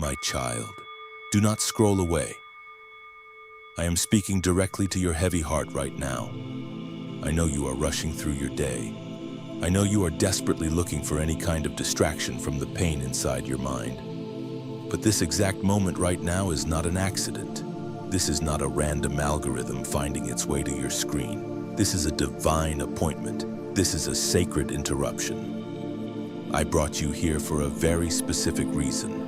My child, do not scroll away. I am speaking directly to your heavy heart right now. I know you are rushing through your day. I know you are desperately looking for any kind of distraction from the pain inside your mind. But this exact moment right now is not an accident. This is not a random algorithm finding its way to your screen. This is a divine appointment. This is a sacred interruption. I brought you here for a very specific reason.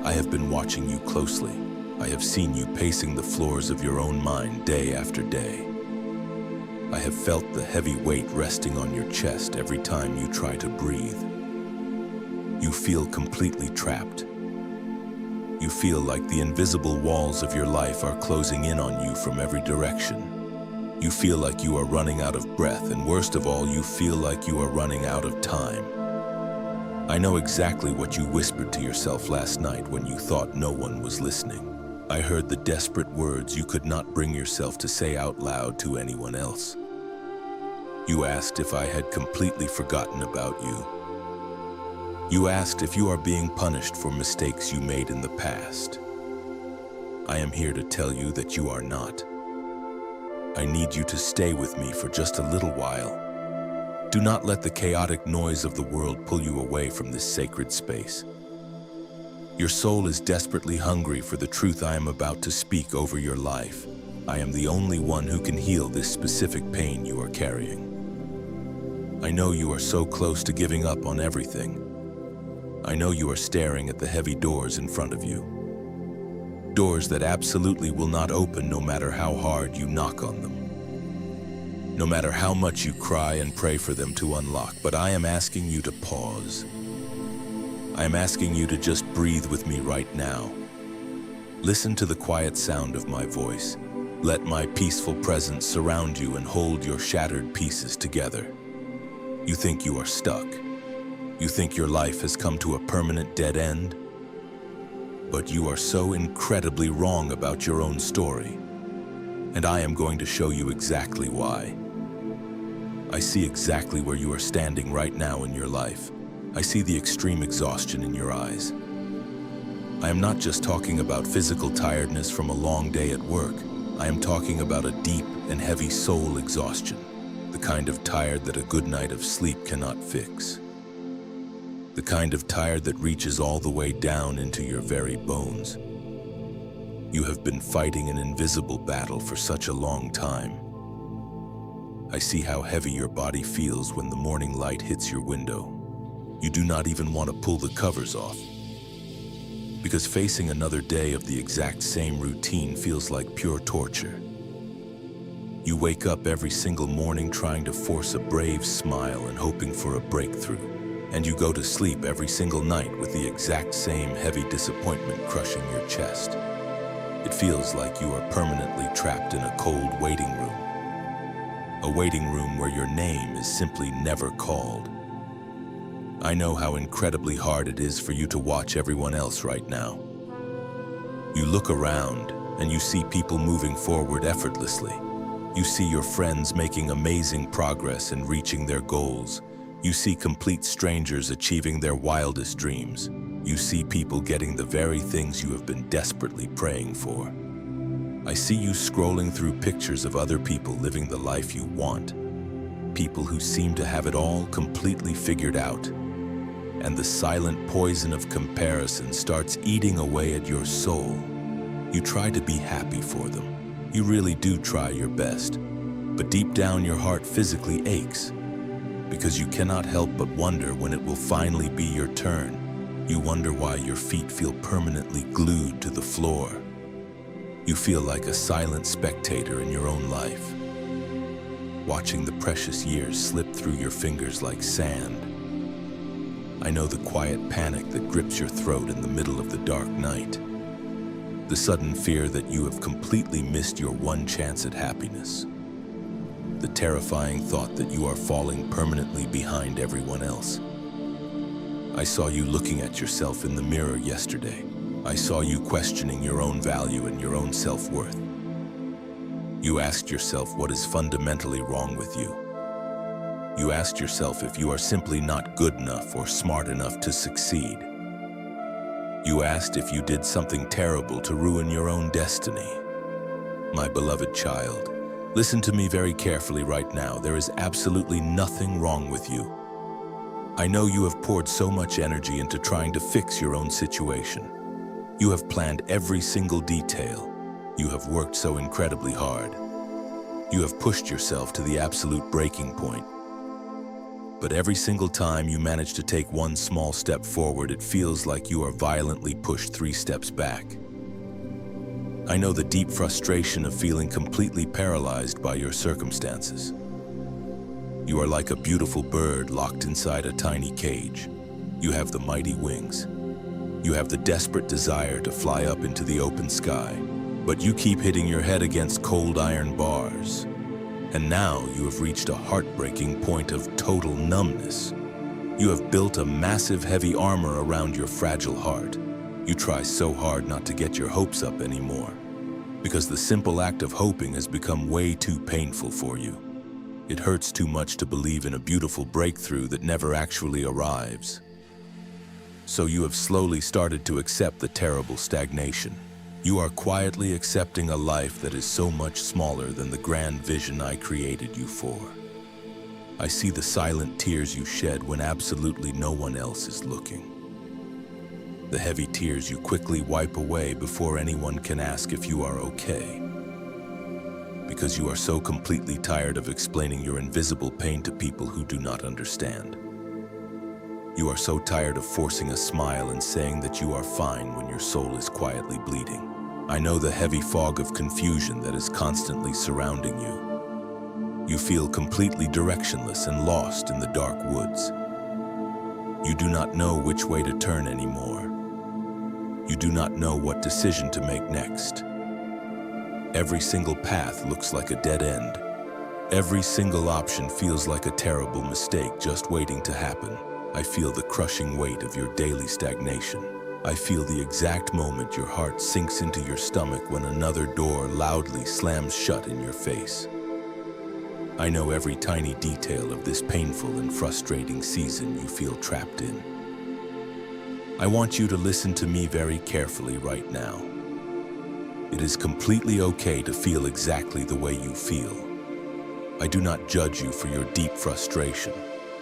I have been watching you closely. I have seen you pacing the floors of your own mind day after day. I have felt the heavy weight resting on your chest every time you try to breathe. You feel completely trapped. You feel like the invisible walls of your life are closing in on you from every direction. You feel like you are running out of breath, and worst of all, you feel like you are running out of time. I know exactly what you whispered to yourself last night when you thought no one was listening. I heard the desperate words you could not bring yourself to say out loud to anyone else. You asked if I had completely forgotten about you. You asked if you are being punished for mistakes you made in the past. I am here to tell you that you are not. I need you to stay with me for just a little while. Do not let the chaotic noise of the world pull you away from this sacred space. Your soul is desperately hungry for the truth I am about to speak over your life. I am the only one who can heal this specific pain you are carrying. I know you are so close to giving up on everything. I know you are staring at the heavy doors in front of you. Doors that absolutely will not open no matter how hard you knock on them. No matter how much you cry and pray for them to unlock, but I am asking you to pause. I am asking you to just breathe with me right now. Listen to the quiet sound of my voice. Let my peaceful presence surround you and hold your shattered pieces together. You think you are stuck. You think your life has come to a permanent dead end. But you are so incredibly wrong about your own story. And I am going to show you exactly why. I see exactly where you are standing right now in your life. I see the extreme exhaustion in your eyes. I am not just talking about physical tiredness from a long day at work. I am talking about a deep and heavy soul exhaustion, the kind of tired that a good night of sleep cannot fix. The kind of tired that reaches all the way down into your very bones. You have been fighting an invisible battle for such a long time. I see how heavy your body feels when the morning light hits your window. You do not even want to pull the covers off. Because facing another day of the exact same routine feels like pure torture. You wake up every single morning trying to force a brave smile and hoping for a breakthrough. And you go to sleep every single night with the exact same heavy disappointment crushing your chest. It feels like you are permanently trapped in a cold waiting room. A waiting room where your name is simply never called. I know how incredibly hard it is for you to watch everyone else right now. You look around and you see people moving forward effortlessly. You see your friends making amazing progress and reaching their goals. You see complete strangers achieving their wildest dreams. You see people getting the very things you have been desperately praying for. I see you scrolling through pictures of other people living the life you want. People who seem to have it all completely figured out. And the silent poison of comparison starts eating away at your soul. You try to be happy for them. You really do try your best. But deep down your heart physically aches. Because you cannot help but wonder when it will finally be your turn. You wonder why your feet feel permanently glued to the floor. You feel like a silent spectator in your own life, watching the precious years slip through your fingers like sand. I know the quiet panic that grips your throat in the middle of the dark night. The sudden fear that you have completely missed your one chance at happiness. The terrifying thought that you are falling permanently behind everyone else. I saw you looking at yourself in the mirror yesterday. I saw you questioning your own value and your own self-worth. You asked yourself what is fundamentally wrong with you. You asked yourself if you are simply not good enough or smart enough to succeed. You asked if you did something terrible to ruin your own destiny. My beloved child, listen to me very carefully right now. There is absolutely nothing wrong with you. I know you have poured so much energy into trying to fix your own situation. You have planned every single detail. You have worked so incredibly hard. You have pushed yourself to the absolute breaking point. But every single time you manage to take one small step forward, it feels like you are violently pushed 3 steps back. I know the deep frustration of feeling completely paralyzed by your circumstances. You are like a beautiful bird locked inside a tiny cage. You have the mighty wings. You have the desperate desire to fly up into the open sky, but you keep hitting your head against cold iron bars. And now you have reached a heartbreaking point of total numbness. You have built a massive heavy armor around your fragile heart. You try so hard not to get your hopes up anymore, because the simple act of hoping has become way too painful for you. It hurts too much to believe in a beautiful breakthrough that never actually arrives. So you have slowly started to accept the terrible stagnation. You are quietly accepting a life that is so much smaller than the grand vision I created you for. I see the silent tears you shed when absolutely no one else is looking. The heavy tears you quickly wipe away before anyone can ask if you are okay. Because you are so completely tired of explaining your invisible pain to people who do not understand. You are so tired of forcing a smile and saying that you are fine when your soul is quietly bleeding. I know the heavy fog of confusion that is constantly surrounding you. You feel completely directionless and lost in the dark woods. You do not know which way to turn anymore. You do not know what decision to make next. Every single path looks like a dead end. Every single option feels like a terrible mistake just waiting to happen. I feel the crushing weight of your daily stagnation. I feel the exact moment your heart sinks into your stomach when another door loudly slams shut in your face. I know every tiny detail of this painful and frustrating season you feel trapped in. I want you to listen to me very carefully right now. It is completely okay to feel exactly the way you feel. I do not judge you for your deep frustration.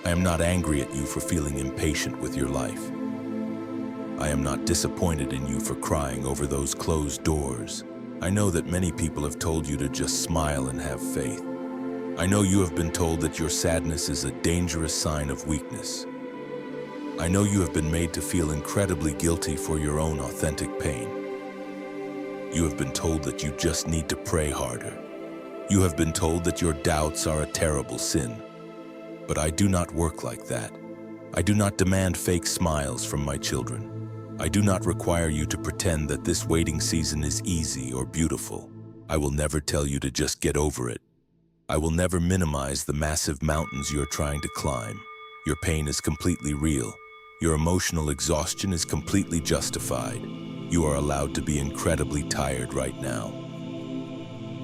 I am not angry at you for feeling impatient with your life. I am not disappointed in you for crying over those closed doors. I know that many people have told you to just smile and have faith. I know you have been told that your sadness is a dangerous sign of weakness. I know you have been made to feel incredibly guilty for your own authentic pain. You have been told that you just need to pray harder. You have been told that your doubts are a terrible sin. But I do not work like that. I do not demand fake smiles from my children. I do not require you to pretend that this waiting season is easy or beautiful. I will never tell you to just get over it. I will never minimize the massive mountains you're trying to climb. Your pain is completely real. Your emotional exhaustion is completely justified. You are allowed to be incredibly tired right now.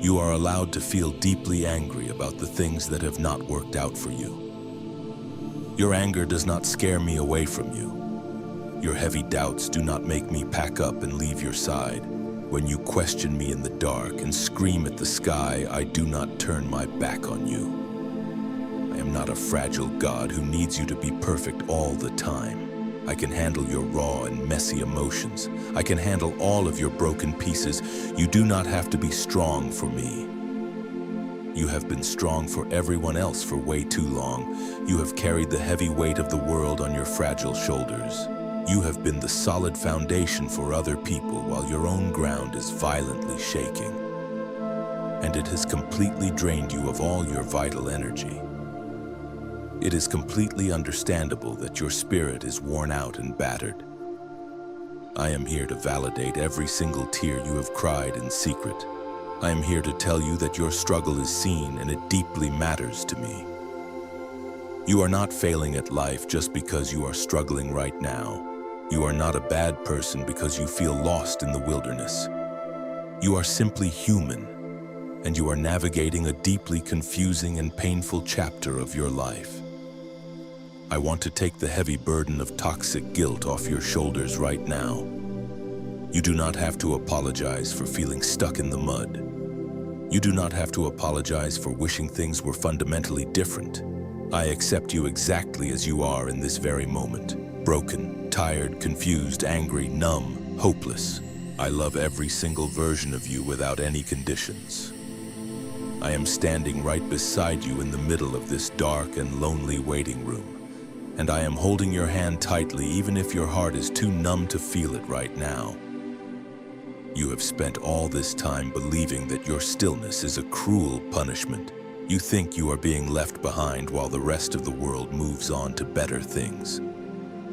You are allowed to feel deeply angry about the things that have not worked out for you. Your anger does not scare me away from you. Your heavy doubts do not make me pack up and leave your side. When you question me in the dark and scream at the sky, I do not turn my back on you. I am not a fragile God who needs you to be perfect all the time. I can handle your raw and messy emotions. I can handle all of your broken pieces. You do not have to be strong for me. You have been strong for everyone else for way too long. You have carried the heavy weight of the world on your fragile shoulders. You have been the solid foundation for other people while your own ground is violently shaking. And it has completely drained you of all your vital energy. It is completely understandable that your spirit is worn out and battered. I am here to validate every single tear you have cried in secret. I am here to tell you that your struggle is seen and it deeply matters to me. You are not failing at life just because you are struggling right now. You are not a bad person because you feel lost in the wilderness. You are simply human, and you are navigating a deeply confusing and painful chapter of your life. I want to take the heavy burden of toxic guilt off your shoulders right now. You do not have to apologize for feeling stuck in the mud. You do not have to apologize for wishing things were fundamentally different. I accept you exactly as you are in this very moment. Broken, tired, confused, angry, numb, hopeless. I love every single version of you without any conditions. I am standing right beside you in the middle of this dark and lonely waiting room, and I am holding your hand tightly even if your heart is too numb to feel it right now. You have spent all this time believing that your stillness is a cruel punishment. You think you are being left behind while the rest of the world moves on to better things.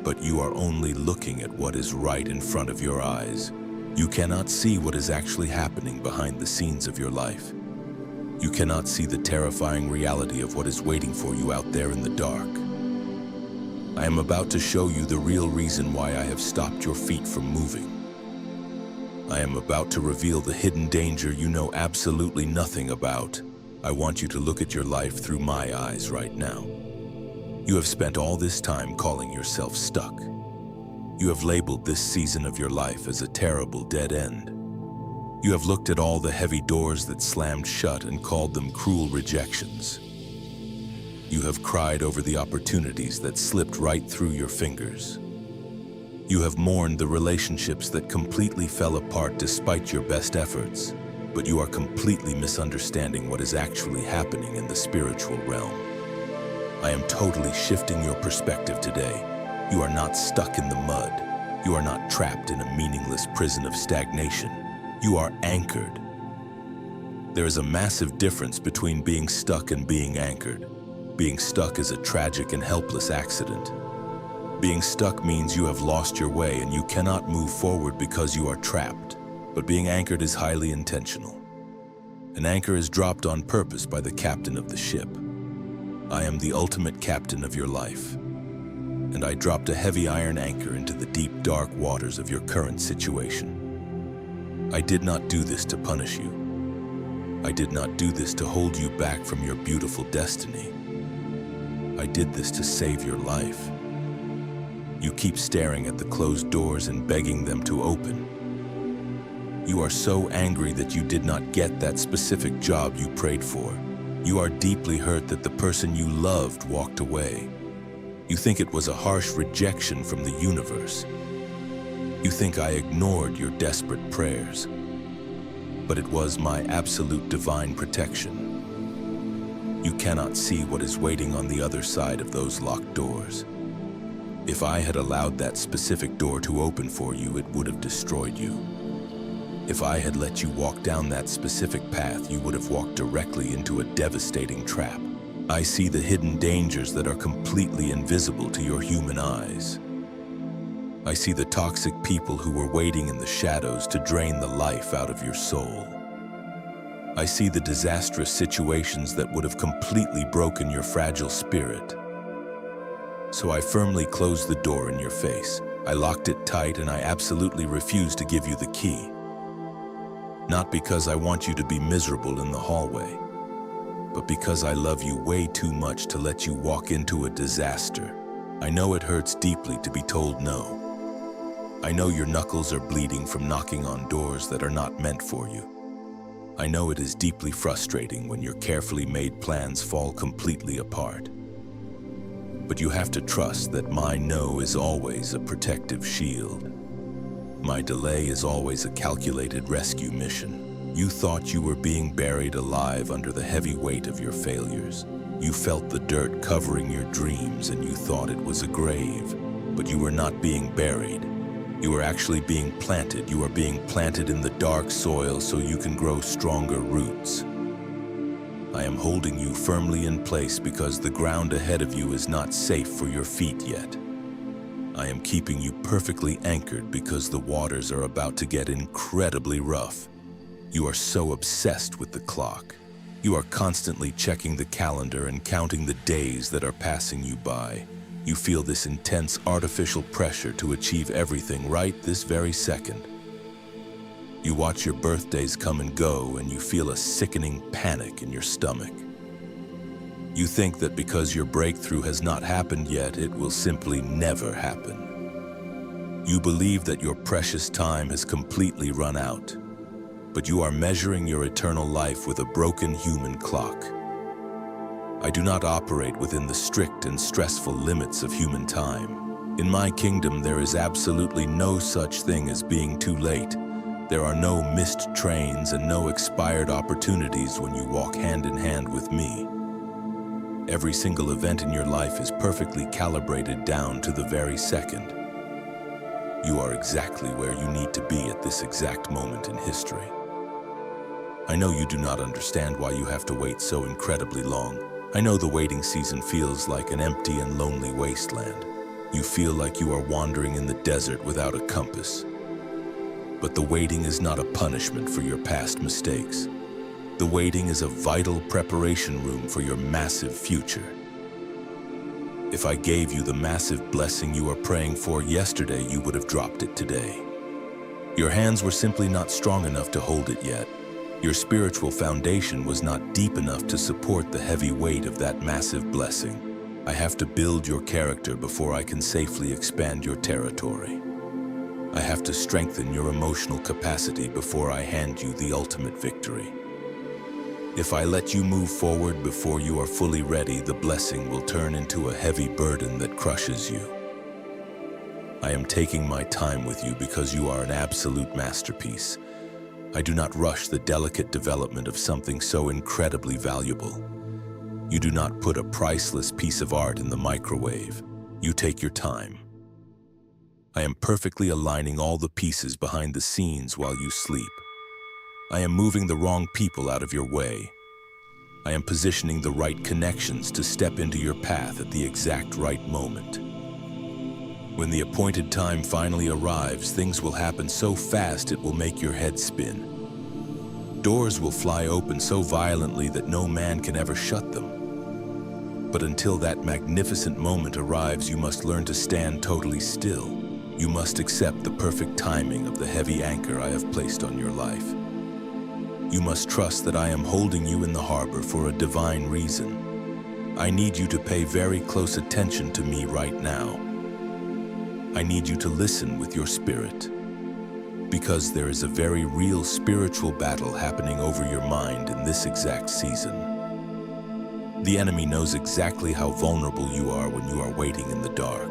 But you are only looking at what is right in front of your eyes. You cannot see what is actually happening behind the scenes of your life. You cannot see the terrifying reality of what is waiting for you out there in the dark. I am about to show you the real reason why I have stopped your feet from moving. I am about to reveal the hidden danger you know absolutely nothing about. I want you to look at your life through my eyes right now. You have spent all this time calling yourself stuck. You have labeled this season of your life as a terrible dead end. You have looked at all the heavy doors that slammed shut and called them cruel rejections. You have cried over the opportunities that slipped right through your fingers. You have mourned the relationships that completely fell apart despite your best efforts, but you are completely misunderstanding what is actually happening in the spiritual realm. I am totally shifting your perspective today. You are not stuck in the mud. You are not trapped in a meaningless prison of stagnation. You are anchored. There is a massive difference between being stuck and being anchored. Being stuck is a tragic and helpless accident. Being stuck means you have lost your way and you cannot move forward because you are trapped. But being anchored is highly intentional. An anchor is dropped on purpose by the captain of the ship. I am the ultimate captain of your life, and I dropped a heavy iron anchor into the deep, dark waters of your current situation. I did not do this to punish you. I did not do this to hold you back from your beautiful destiny. I did this to save your life. You keep staring at the closed doors and begging them to open. You are so angry that you did not get that specific job you prayed for. You are deeply hurt that the person you loved walked away. You think it was a harsh rejection from the universe. You think I ignored your desperate prayers. But it was my absolute divine protection. You cannot see what is waiting on the other side of those locked doors. If I had allowed that specific door to open for you, it would have destroyed you. If I had let you walk down that specific path, you would have walked directly into a devastating trap. I see the hidden dangers that are completely invisible to your human eyes. I see the toxic people who were waiting in the shadows to drain the life out of your soul. I see the disastrous situations that would have completely broken your fragile spirit. So I firmly closed the door in your face. I locked it tight and I absolutely refused to give you the key. Not because I want you to be miserable in the hallway, but because I love you way too much to let you walk into a disaster. I know it hurts deeply to be told no. I know your knuckles are bleeding from knocking on doors that are not meant for you. I know it is deeply frustrating when your carefully made plans fall completely apart. But you have to trust that my no is always a protective shield. My delay is always a calculated rescue mission. You thought you were being buried alive under the heavy weight of your failures. You felt the dirt covering your dreams and you thought it was a grave. But you were not being buried. You were actually being planted. You are being planted in the dark soil so you can grow stronger roots. I am holding you firmly in place because the ground ahead of you is not safe for your feet yet. I am keeping you perfectly anchored because the waters are about to get incredibly rough. You are so obsessed with the clock. You are constantly checking the calendar and counting the days that are passing you by. You feel this intense artificial pressure to achieve everything right this very second. You watch your birthdays come and go and you feel a sickening panic in your stomach. You think that because your breakthrough has not happened yet, it will simply never happen. You believe that your precious time has completely run out, but you are measuring your eternal life with a broken human clock. I do not operate within the strict and stressful limits of human time. In my kingdom, there is absolutely no such thing as being too late. There are no missed trains and no expired opportunities when you walk hand in hand with me. Every single event in your life is perfectly calibrated down to the very second. You are exactly where you need to be at this exact moment in history. I know you do not understand why you have to wait so incredibly long. I know the waiting season feels like an empty and lonely wasteland. You feel like you are wandering in the desert without a compass. But the waiting is not a punishment for your past mistakes. The waiting is a vital preparation room for your massive future. If I gave you the massive blessing you are praying for yesterday, you would have dropped it today. Your hands were simply not strong enough to hold it yet. Your spiritual foundation was not deep enough to support the heavy weight of that massive blessing. I have to build your character before I can safely expand your territory. I have to strengthen your emotional capacity before I hand you the ultimate victory. If I let you move forward before you are fully ready, the blessing will turn into a heavy burden that crushes you. I am taking my time with you because you are an absolute masterpiece. I do not rush the delicate development of something so incredibly valuable. You do not put a priceless piece of art in the microwave. You take your time. I am perfectly aligning all the pieces behind the scenes while you sleep. I am moving the wrong people out of your way. I am positioning the right connections to step into your path at the exact right moment. When the appointed time finally arrives, things will happen so fast it will make your head spin. Doors will fly open so violently that no man can ever shut them. But until that magnificent moment arrives, you must learn to stand totally still. You must accept the perfect timing of the heavy anchor I have placed on your life. You must trust that I am holding you in the harbor for a divine reason. I need you to pay very close attention to me right now. I need you to listen with your spirit, because there is a very real spiritual battle happening over your mind in this exact season. The enemy knows exactly how vulnerable you are when you are waiting in the dark.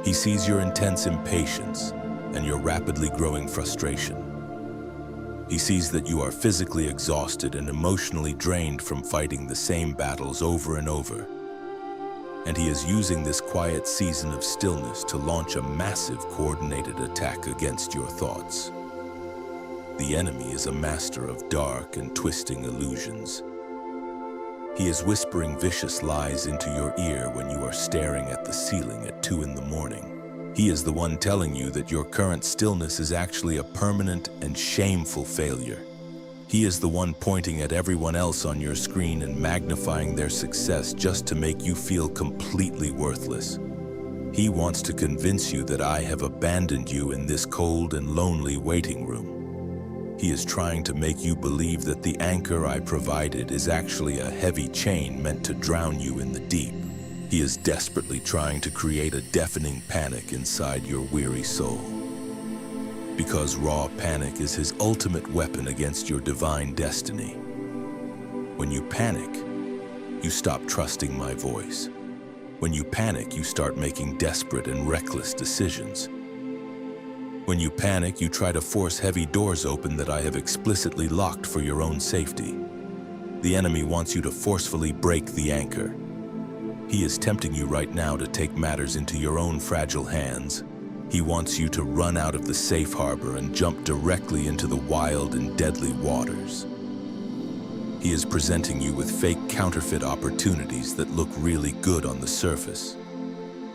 He sees your intense impatience and your rapidly growing frustration. He sees that you are physically exhausted and emotionally drained from fighting the same battles over and over. And he is using this quiet season of stillness to launch a massive coordinated attack against your thoughts. The enemy is a master of dark and twisting illusions. He is whispering vicious lies into your ear when you are staring at the ceiling at 2 in the morning. He is the one telling you that your current stillness is actually a permanent and shameful failure. He is the one pointing at everyone else on your screen and magnifying their success just to make you feel completely worthless. He wants to convince you that I have abandoned you in this cold and lonely waiting room. He is trying to make you believe that the anchor I provided is actually a heavy chain meant to drown you in the deep. He is desperately trying to create a deafening panic inside your weary soul. Because raw panic is his ultimate weapon against your divine destiny. When you panic, you stop trusting my voice. When you panic, you start making desperate and reckless decisions. When you panic, you try to force heavy doors open that I have explicitly locked for your own safety. The enemy wants you to forcefully break the anchor. He is tempting you right now to take matters into your own fragile hands. He wants you to run out of the safe harbor and jump directly into the wild and deadly waters. He is presenting you with fake counterfeit opportunities that look really good on the surface.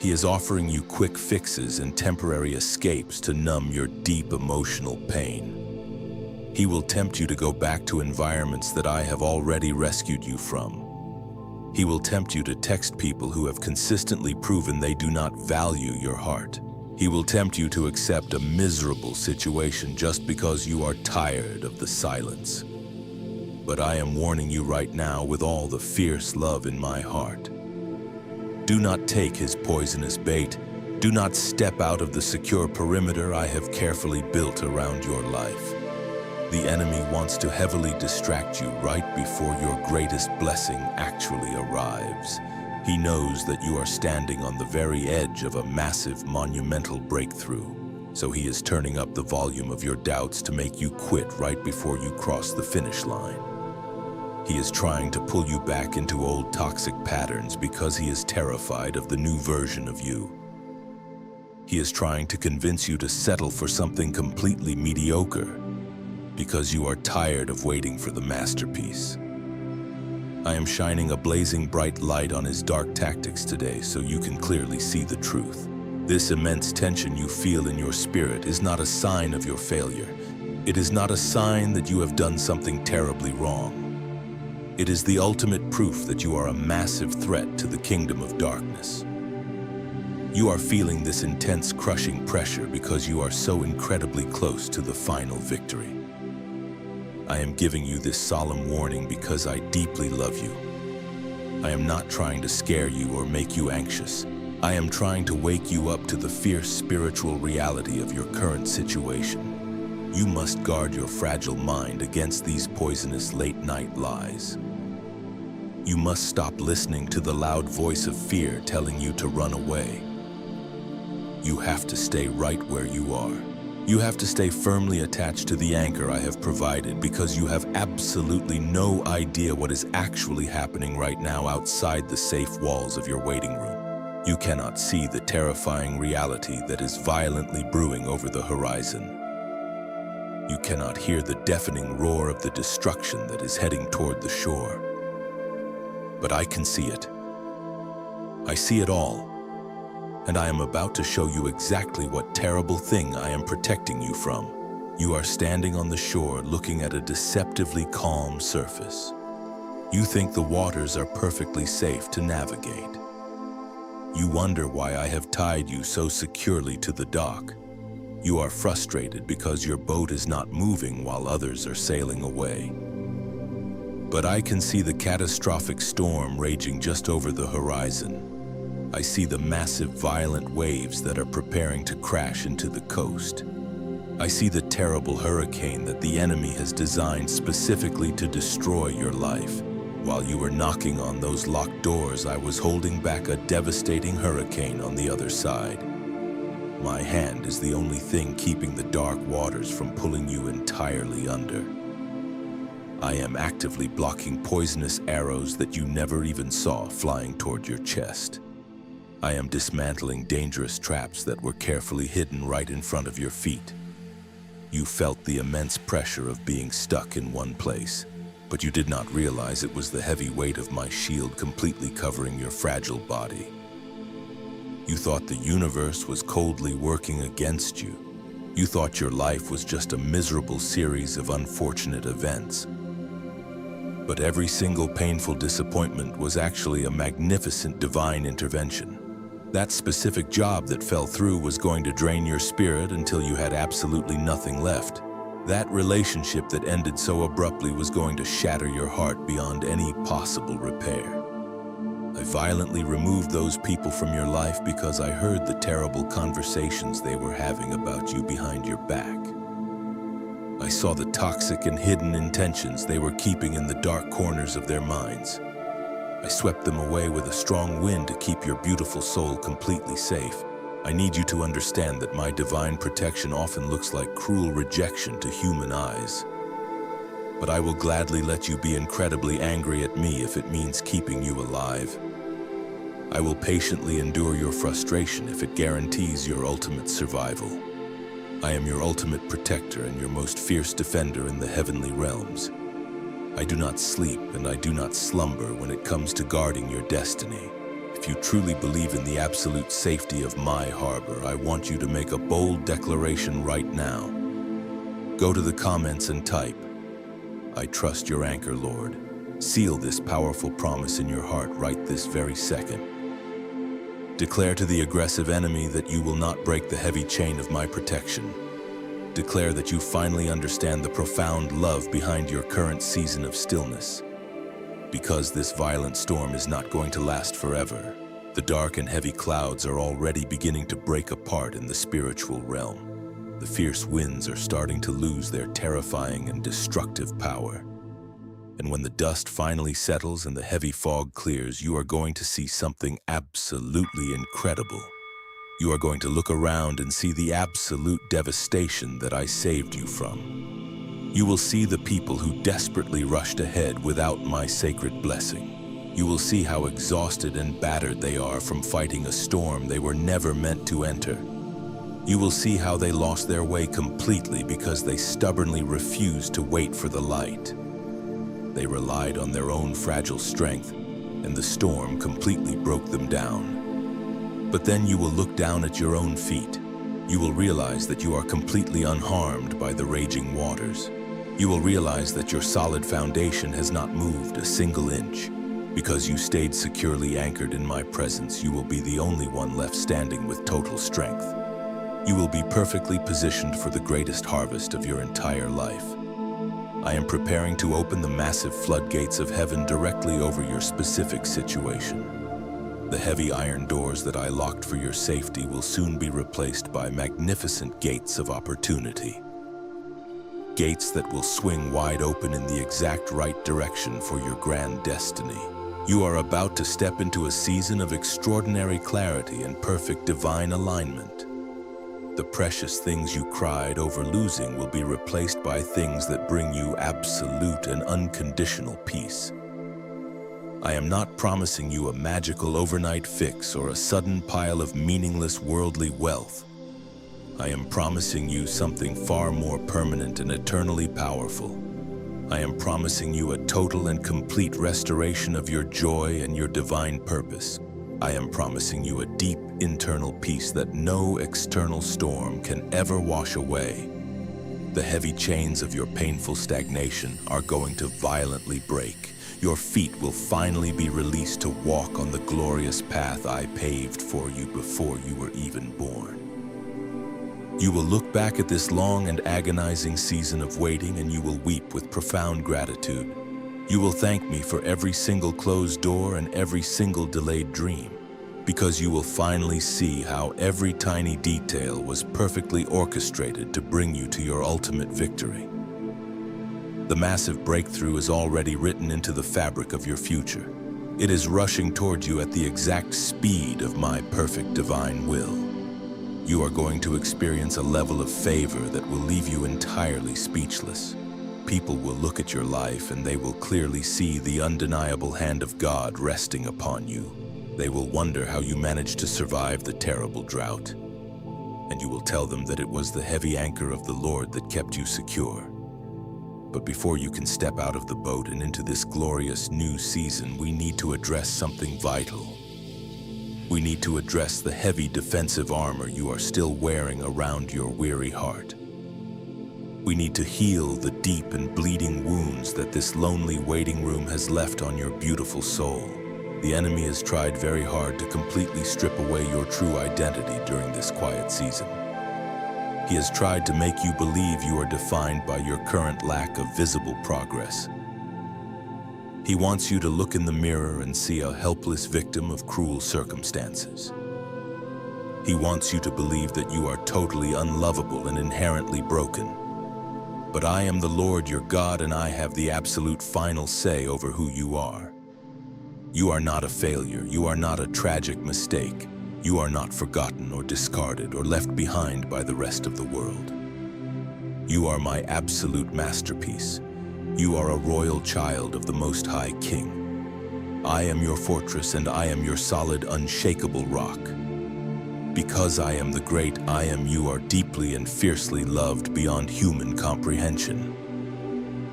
He is offering you quick fixes and temporary escapes to numb your deep emotional pain. He will tempt you to go back to environments that I have already rescued you from. He will tempt you to text people who have consistently proven they do not value your heart. He will tempt you to accept a miserable situation just because you are tired of the silence. But I am warning you right now with all the fierce love in my heart. Do not take his poisonous bait. Do not step out of the secure perimeter I have carefully built around your life. The enemy wants to heavily distract you right before your greatest blessing actually arrives. He knows that you are standing on the very edge of a massive, monumental breakthrough. So he is turning up the volume of your doubts to make you quit right before you cross the finish line. He is trying to pull you back into old toxic patterns because he is terrified of the new version of you. He is trying to convince you to settle for something completely mediocre because you are tired of waiting for the masterpiece. I am shining a blazing bright light on his dark tactics today so you can clearly see the truth. This immense tension you feel in your spirit is not a sign of your failure. It is not a sign that you have done something terribly wrong. It is the ultimate proof that you are a massive threat to the kingdom of darkness. You are feeling this intense, crushing pressure because you are so incredibly close to the final victory. I am giving you this solemn warning because I deeply love you. I am not trying to scare you or make you anxious. I am trying to wake you up to the fierce spiritual reality of your current situation. You must guard your fragile mind against these poisonous late-night lies. You must stop listening to the loud voice of fear telling you to run away. You have to stay right where you are. You have to stay firmly attached to the anchor I have provided because you have absolutely no idea what is actually happening right now outside the safe walls of your waiting room. You cannot see the terrifying reality that is violently brewing over the horizon. You cannot hear the deafening roar of the destruction that is heading toward the shore. But I can see it. I see it all. And I am about to show you exactly what terrible thing I am protecting you from. You are standing on the shore looking at a deceptively calm surface. You think the waters are perfectly safe to navigate. You wonder why I have tied you so securely to the dock. You are frustrated because your boat is not moving while others are sailing away. But I can see the catastrophic storm raging just over the horizon. I see the massive, violent waves that are preparing to crash into the coast. I see the terrible hurricane that the enemy has designed specifically to destroy your life. While you were knocking on those locked doors, I was holding back a devastating hurricane on the other side. My hand is the only thing keeping the dark waters from pulling you entirely under. I am actively blocking poisonous arrows that you never even saw flying toward your chest. I am dismantling dangerous traps that were carefully hidden right in front of your feet. You felt the immense pressure of being stuck in one place, but you did not realize it was the heavy weight of my shield completely covering your fragile body. You thought the universe was coldly working against you. You thought your life was just a miserable series of unfortunate events. But every single painful disappointment was actually a magnificent divine intervention. That specific job that fell through was going to drain your spirit until you had absolutely nothing left. That relationship that ended so abruptly was going to shatter your heart beyond any possible repair. I violently removed those people from your life because I heard the terrible conversations they were having about you behind your back. I saw the toxic and hidden intentions they were keeping in the dark corners of their minds. I swept them away with a strong wind to keep your beautiful soul completely safe. I need you to understand that my divine protection often looks like cruel rejection to human eyes. But I will gladly let you be incredibly angry at me if it means keeping you alive. I will patiently endure your frustration if it guarantees your ultimate survival. I am your ultimate protector and your most fierce defender in the heavenly realms. I do not sleep and I do not slumber when it comes to guarding your destiny. If you truly believe in the absolute safety of my harbor, I want you to make a bold declaration right now. Go to the comments and type, "I trust your anchor, Lord." Seal this powerful promise in your heart right this very second. Declare to the aggressive enemy that you will not break the heavy chain of my protection. Declare that you finally understand the profound love behind your current season of stillness. Because this violent storm is not going to last forever, The dark and heavy clouds are already beginning to break apart in the spiritual realm. The fierce winds are starting to lose their terrifying and destructive power. And when the dust finally settles and the heavy fog clears, you are going to see something absolutely incredible. You are going to look around and see the absolute devastation that I saved you from. You will see the people who desperately rushed ahead without my sacred blessing. You will see how exhausted and battered they are from fighting a storm they were never meant to enter. You will see how they lost their way completely because they stubbornly refused to wait for the light. They relied on their own fragile strength, and the storm completely broke them down. But then you will look down at your own feet. You will realize that you are completely unharmed by the raging waters. You will realize that your solid foundation has not moved a single inch. Because you stayed securely anchored in my presence, you will be the only one left standing with total strength. You will be perfectly positioned for the greatest harvest of your entire life. I am preparing to open the massive floodgates of heaven directly over your specific situation. The heavy iron doors that I locked for your safety will soon be replaced by magnificent gates of opportunity. Gates that will swing wide open in the exact right direction for your grand destiny. You are about to step into a season of extraordinary clarity and perfect divine alignment. The precious things you cried over losing will be replaced by things that bring you absolute and unconditional peace. I am not promising you a magical overnight fix or a sudden pile of meaningless worldly wealth. I am promising you something far more permanent and eternally powerful. I am promising you a total and complete restoration of your joy and your divine purpose. I am promising you a deep internal peace that no external storm can ever wash away. The heavy chains of your painful stagnation are going to violently break. Your feet will finally be released to walk on the glorious path I paved for you before you were even born. You will look back at this long and agonizing season of waiting and you will weep with profound gratitude. You will thank me for every single closed door and every single delayed dream, because you will finally see how every tiny detail was perfectly orchestrated to bring you to your ultimate victory. The massive breakthrough is already written into the fabric of your future. It is rushing toward you at the exact speed of my perfect divine will. You are going to experience a level of favor that will leave you entirely speechless. People will look at your life and they will clearly see the undeniable hand of God resting upon you. They will wonder how you managed to survive the terrible drought. And you will tell them that it was the heavy anchor of the Lord that kept you secure. But before you can step out of the boat and into this glorious new season, we need to address something vital. We need to address the heavy defensive armor you are still wearing around your weary heart. We need to heal the deep and bleeding wounds that this lonely waiting room has left on your beautiful soul. The enemy has tried very hard to completely strip away your true identity during this quiet season. He has tried to make you believe you are defined by your current lack of visible progress. He wants you to look in the mirror and see a helpless victim of cruel circumstances. He wants you to believe that you are totally unlovable and inherently broken. But I am the Lord your God, and I have the absolute final say over who you are. You are not a failure. You are not a tragic mistake. You are not forgotten or discarded or left behind by the rest of the world. You are my absolute masterpiece. You are a royal child of the Most High King. I am your fortress and I am your solid, unshakable rock. Because I am the great I am, you are deeply and fiercely loved beyond human comprehension.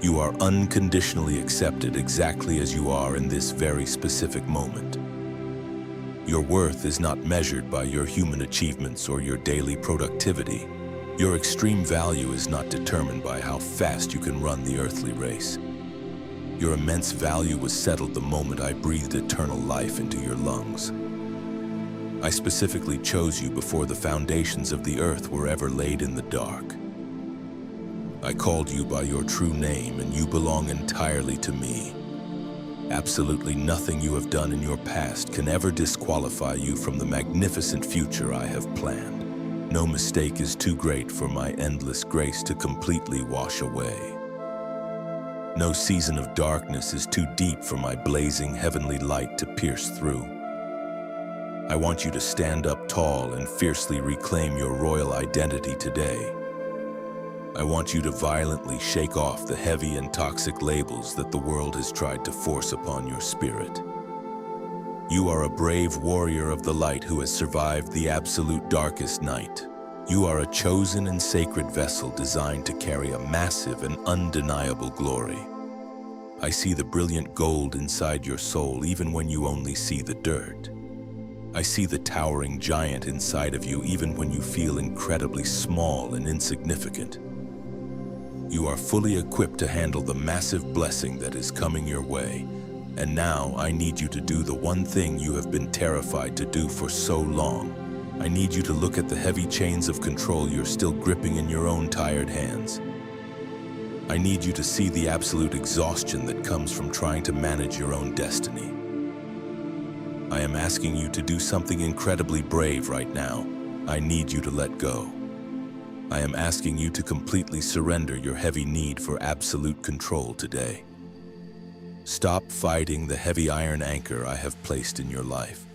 You are unconditionally accepted exactly as you are in this very specific moment. Your worth is not measured by your human achievements or your daily productivity. Your extreme value is not determined by how fast you can run the earthly race. Your immense value was settled the moment I breathed eternal life into your lungs. I specifically chose you before the foundations of the earth were ever laid in the dark. I called you by your true name, and you belong entirely to me. Absolutely nothing you have done in your past can ever disqualify you from the magnificent future I have planned. No mistake is too great for my endless grace to completely wash away. No season of darkness is too deep for my blazing heavenly light to pierce through. I want you to stand up tall and fiercely reclaim your royal identity today. I want you to violently shake off the heavy and toxic labels that the world has tried to force upon your spirit. You are a brave warrior of the light who has survived the absolute darkest night. You are a chosen and sacred vessel designed to carry a massive and undeniable glory. I see the brilliant gold inside your soul even when you only see the dirt. I see the towering giant inside of you even when you feel incredibly small and insignificant. You are fully equipped to handle the massive blessing that is coming your way. And now I need you to do the one thing you have been terrified to do for so long. I need you to look at the heavy chains of control you're still gripping in your own tired hands. I need you to see the absolute exhaustion that comes from trying to manage your own destiny. I am asking you to do something incredibly brave right now. I need you to let go. I am asking you to completely surrender your heavy need for absolute control today. Stop fighting the heavy iron anchor I have placed in your life.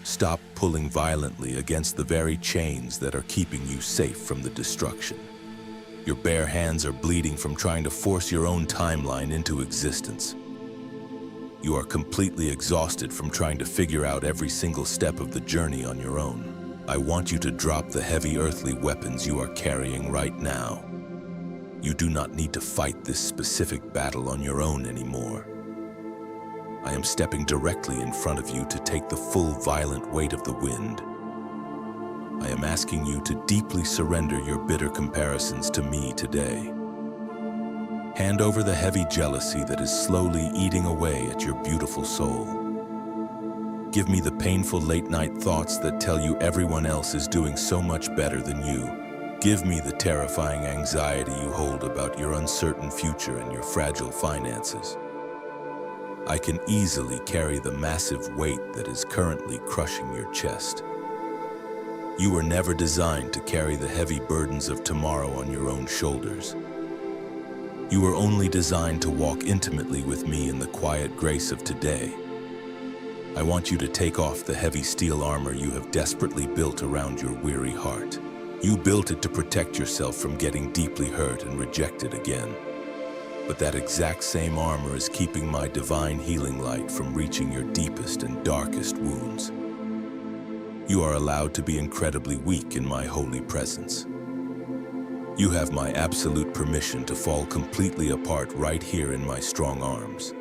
Stop pulling violently against the very chains that are keeping you safe from the destruction. Your bare hands are bleeding from trying to force your own timeline into existence. You are completely exhausted from trying to figure out every single step of the journey on your own. I want you to drop the heavy earthly weapons you are carrying right now. You do not need to fight this specific battle on your own anymore. I am stepping directly in front of you to take the full violent weight of the wind. I am asking you to deeply surrender your bitter comparisons to me today. Hand over the heavy jealousy that is slowly eating away at your beautiful soul. Give me the painful late-night thoughts that tell you everyone else is doing so much better than you. Give me the terrifying anxiety you hold about your uncertain future and your fragile finances. I can easily carry the massive weight that is currently crushing your chest. You were never designed to carry the heavy burdens of tomorrow on your own shoulders. You were only designed to walk intimately with me in the quiet grace of today. I want you to take off the heavy steel armor you have desperately built around your weary heart. You built it to protect yourself from getting deeply hurt and rejected again. But that exact same armor is keeping my divine healing light from reaching your deepest and darkest wounds. You are allowed to be incredibly weak in my holy presence. You have my absolute permission to fall completely apart right here in my strong arms.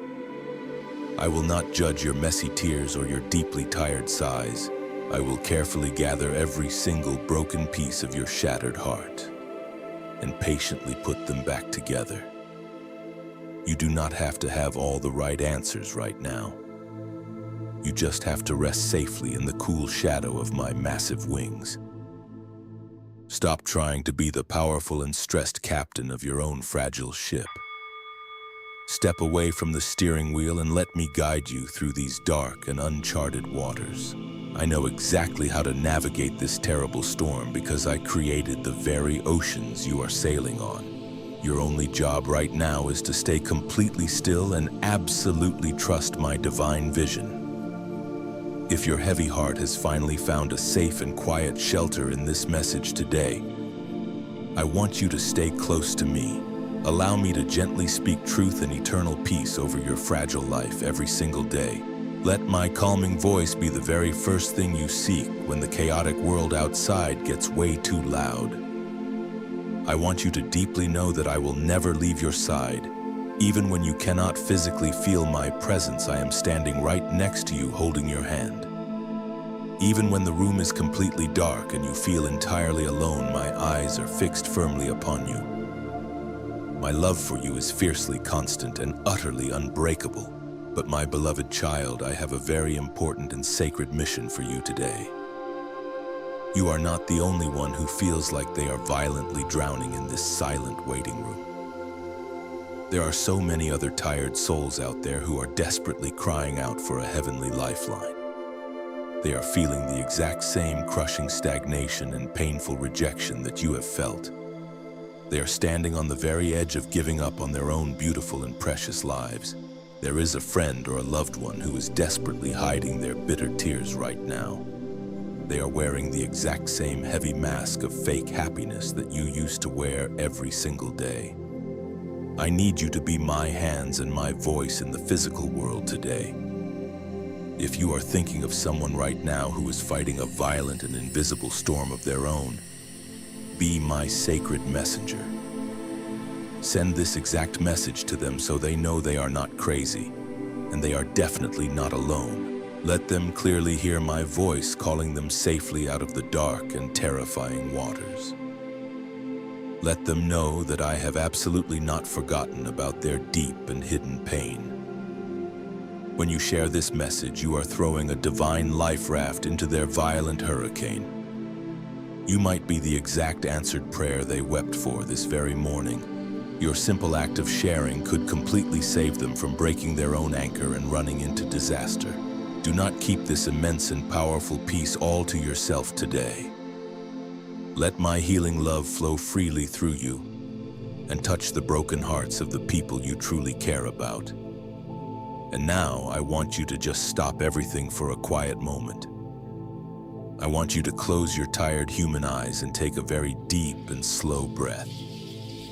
I will not judge your messy tears or your deeply tired sighs. I will carefully gather every single broken piece of your shattered heart and patiently put them back together. You do not have to have all the right answers right now. You just have to rest safely in the cool shadow of my massive wings. Stop trying to be the powerful and stressed captain of your own fragile ship. Step away from the steering wheel and let me guide you through these dark and uncharted waters. I know exactly how to navigate this terrible storm because I created the very oceans you are sailing on. Your only job right now is to stay completely still and absolutely trust my divine vision. If your heavy heart has finally found a safe and quiet shelter in this message today, I want you to stay close to me. Allow me to gently speak truth and eternal peace over your fragile life every single day. Let my calming voice be the very first thing you seek when the chaotic world outside gets way too loud. I want you to deeply know that I will never leave your side. Even when you cannot physically feel my presence, I am standing right next to you holding your hand. Even when the room is completely dark and you feel entirely alone, my eyes are fixed firmly upon you. My love for you is fiercely constant and utterly unbreakable. But my beloved child, I have a very important and sacred mission for you today. You are not the only one who feels like they are violently drowning in this silent waiting room. There are so many other tired souls out there who are desperately crying out for a heavenly lifeline. They are feeling the exact same crushing stagnation and painful rejection that you have felt. They are standing on the very edge of giving up on their own beautiful and precious lives. There is a friend or a loved one who is desperately hiding their bitter tears right now. They are wearing the exact same heavy mask of fake happiness that you used to wear every single day. I need you to be my hands and my voice in the physical world today. If you are thinking of someone right now who is fighting a violent and invisible storm of their own, be my sacred messenger. Send this exact message to them so they know they are not crazy, and they are definitely not alone. Let them clearly hear my voice calling them safely out of the dark and terrifying waters. Let them know that I have absolutely not forgotten about their deep and hidden pain. When you share this message, you are throwing a divine life raft into their violent hurricane. You might be the exact answered prayer they wept for this very morning. Your simple act of sharing could completely save them from breaking their own anchor and running into disaster. Do not keep this immense and powerful peace all to yourself today. Let my healing love flow freely through you and touch the broken hearts of the people you truly care about. And now I want you to just stop everything for a quiet moment. I want you to close your tired human eyes and take a very deep and slow breath.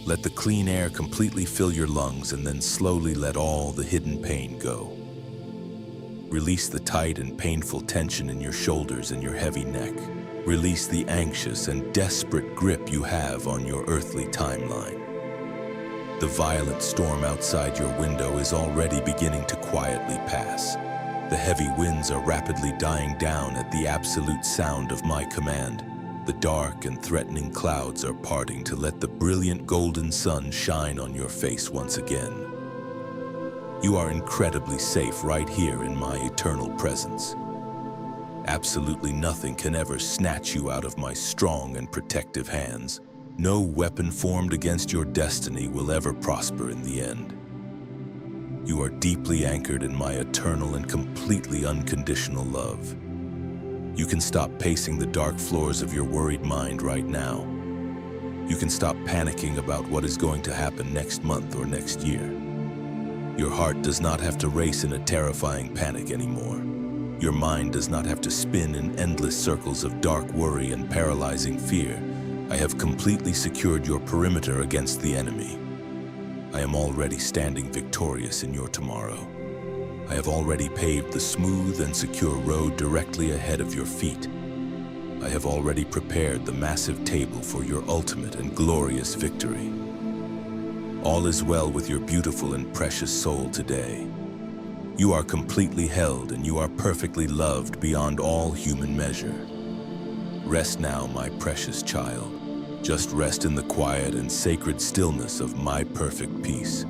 Let the clean air completely fill your lungs and then slowly let all the hidden pain go. Release the tight and painful tension in your shoulders and your heavy neck. Release the anxious and desperate grip you have on your earthly timeline. The violent storm outside your window is already beginning to quietly pass. The heavy winds are rapidly dying down at the absolute sound of my command. The dark and threatening clouds are parting to let the brilliant golden sun shine on your face once again. You are incredibly safe right here in my eternal presence. Absolutely nothing can ever snatch you out of my strong and protective hands. No weapon formed against your destiny will ever prosper in the end. You are deeply anchored in my eternal and completely unconditional love. You can stop pacing the dark floors of your worried mind right now. You can stop panicking about what is going to happen next month or next year. Your heart does not have to race in a terrifying panic anymore. Your mind does not have to spin in endless circles of dark worry and paralyzing fear. I have completely secured your perimeter against the enemy. I am already standing victorious in your tomorrow. I have already paved the smooth and secure road directly ahead of your feet. I have already prepared the massive table for your ultimate and glorious victory. All is well with your beautiful and precious soul today. You are completely held and you are perfectly loved beyond all human measure. Rest now, my precious child. Just rest in the quiet and sacred stillness of my perfect peace.